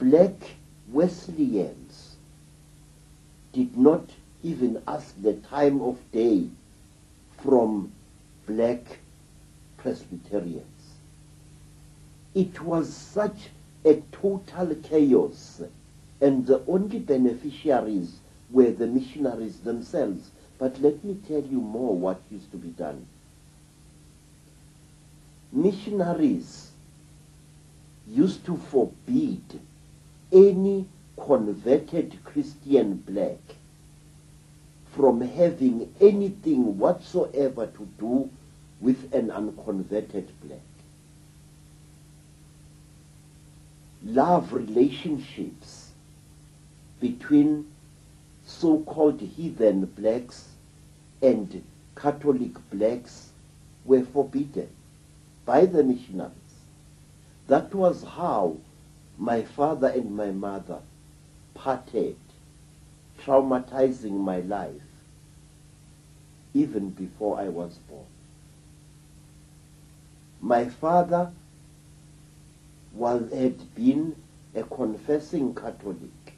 black Wesleyans did not even ask the time of day from black Presbyterians. It was such a total chaos, and the only beneficiaries were the missionaries themselves. But let me tell you more what used to be done. Missionaries used to forbid any converted Christian black from having anything whatsoever to do with an unconverted black. Love relationships between so-called heathen blacks and Catholic blacks were forbidden by the missionaries. That was how my father and my mother parted, traumatizing my life even before I was born. My father had been a confessing Catholic,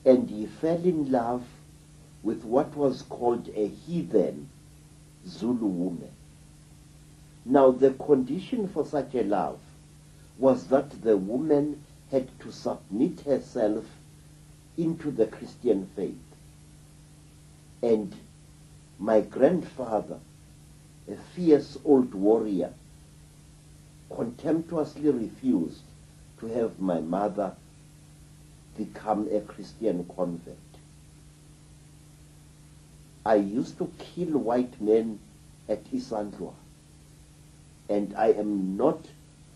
and he fell in love with what was called a heathen Zulu woman. Now, the condition for such a love was that the woman had to submit herself into the Christian faith. And my grandfather, a fierce old warrior, contemptuously refused to have my mother become a Christian convert. I used to kill white men at Isandlwa, and I am not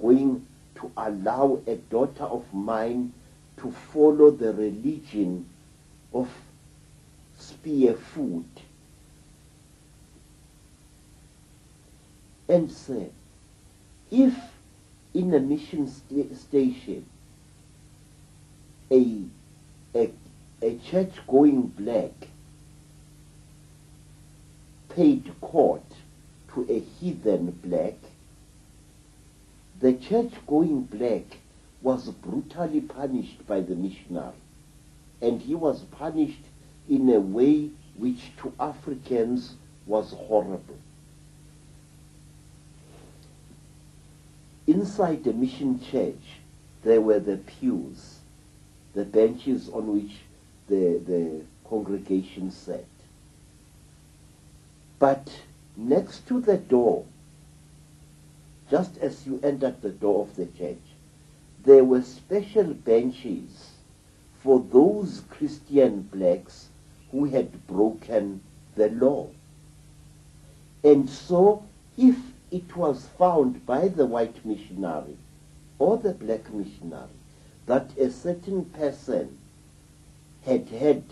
going to allow a daughter of mine to follow the religion of spear food. And say, if in a mission station a church-going black paid court to a heathen black, the church-going black was brutally punished by the missionary, and he was punished in a way which to Africans was horrible. Inside the mission church, there were the pews, the benches on which the congregation sat. But next to the door, just as you entered the door of the church, there were special benches for those Christian blacks who had broken the law. And so, if it was found by the white missionary or the black missionary that a certain person had had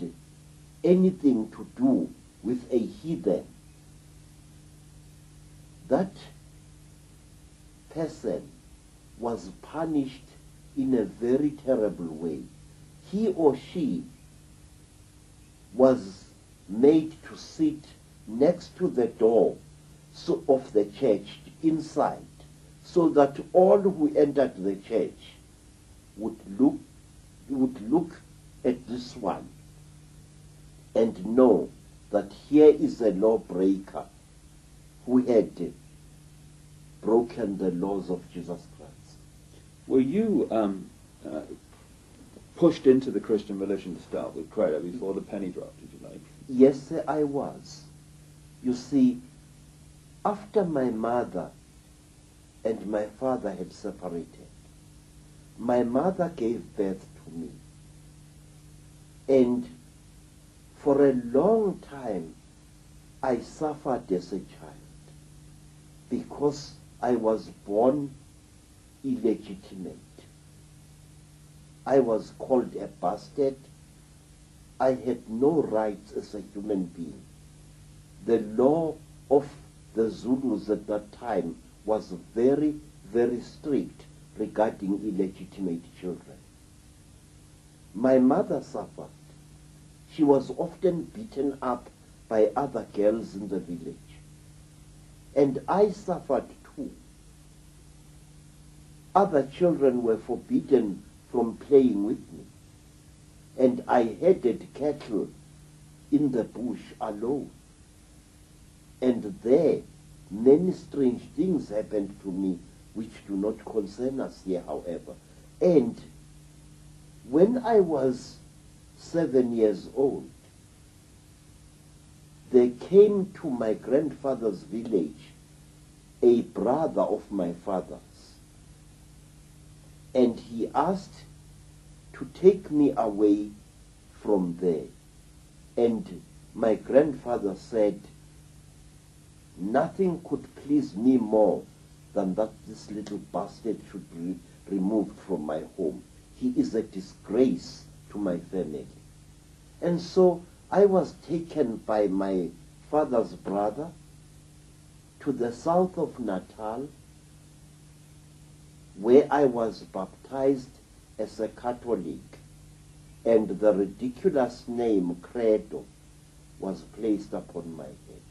anything to do with a heathen, that person was punished in a very terrible way. He or she was made to sit next to the door of the church inside, so that all who entered the church would look at this one and know that here is a lawbreaker who had broken the laws of Jesus Christ. Were you pushed into the Christian religion to start with, Credo, before the penny dropped, if you like? Yes, sir, I was. You see, after my mother and my father had separated, my mother gave birth to me. And for a long time, I suffered as a child because I was born illegitimate. I was called a bastard. I had no rights as a human being. The law of the Zulus at that time was very, very strict regarding illegitimate children. My mother suffered. She was often beaten up by other girls in the village. And I suffered too. Other children were forbidden from playing with me. And I herded cattle in the bush alone. And there, many strange things happened to me which do not concern us here, however. And when I was 7 years old, there came to my grandfather's village a brother of my father's, and he asked to take me away from there. And my grandfather said, nothing could please me more than that this little bastard should be removed from my home. He is a disgrace to my family. And so I was taken by my father's brother to the south of Natal, where I was baptized as a Catholic, and the ridiculous name Credo was placed upon my head,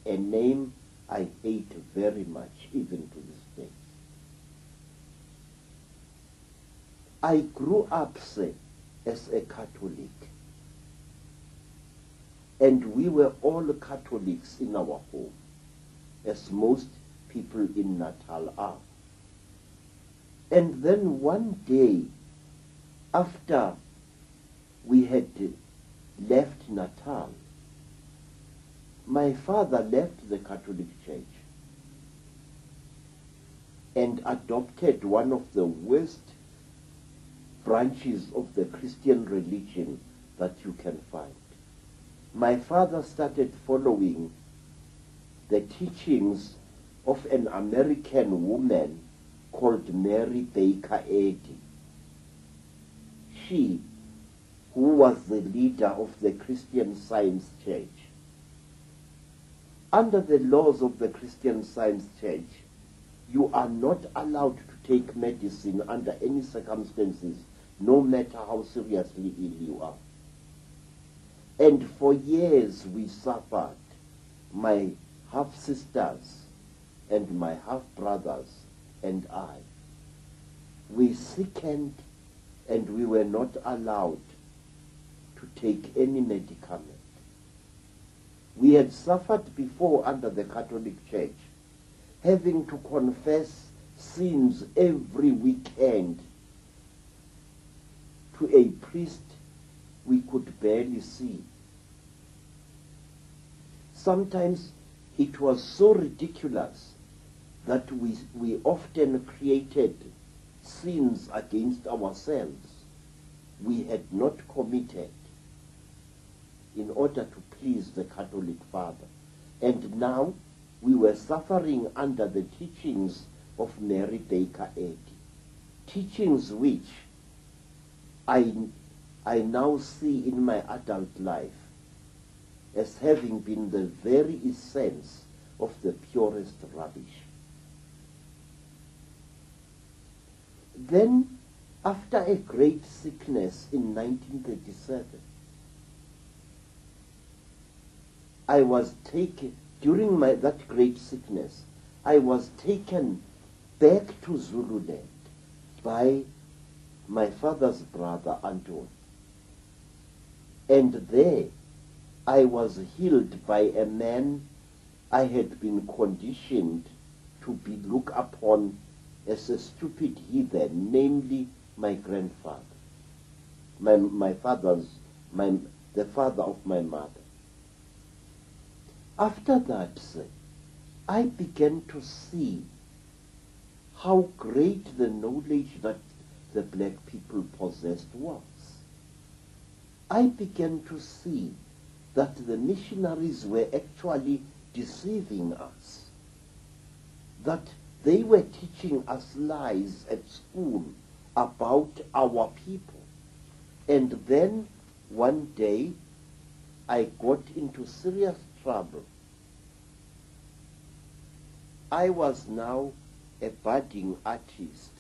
a name I hate very much, even to this day. I grew up, say, as a Catholic, and we were all Catholics in our home, as most people in Natal are. And then one day, after we had left Natal, my father left the Catholic Church and adopted one of the worst branches of the Christian religion that you can find. My father started following the teachings of an American woman called Mary Baker Eddy. She, who was the leader of the Christian Science Church. Under the laws of the Christian Science Church, you are not allowed to take medicine under any circumstances, no matter how seriously ill you are. And for years we suffered, my half-sisters and my half-brothers and I. We sickened and we were not allowed to take any medicament. We had suffered before under the Catholic Church, having to confess sins every weekend to a priest we could barely see. Sometimes it was so ridiculous that we often created sins against ourselves we had not committed in order to please the Catholic Father. And now we were suffering under the teachings of Mary Baker Eddy, teachings which I now see in my adult life as having been the very essence of the purest rubbish. Then, after a great sickness in 1937, I was taken, during that great sickness, I was taken back to Zululand by my father's brother, Anton. And there I was healed by a man I had been conditioned to be looked upon as a stupid heathen, namely my grandfather, the father of my mother. After that, I began to see how great the knowledge that the black people possessed was. I began to see that the missionaries were actually deceiving us, that they were teaching us lies at school about our people. And then one day I got into serious trouble. I was now a budding artist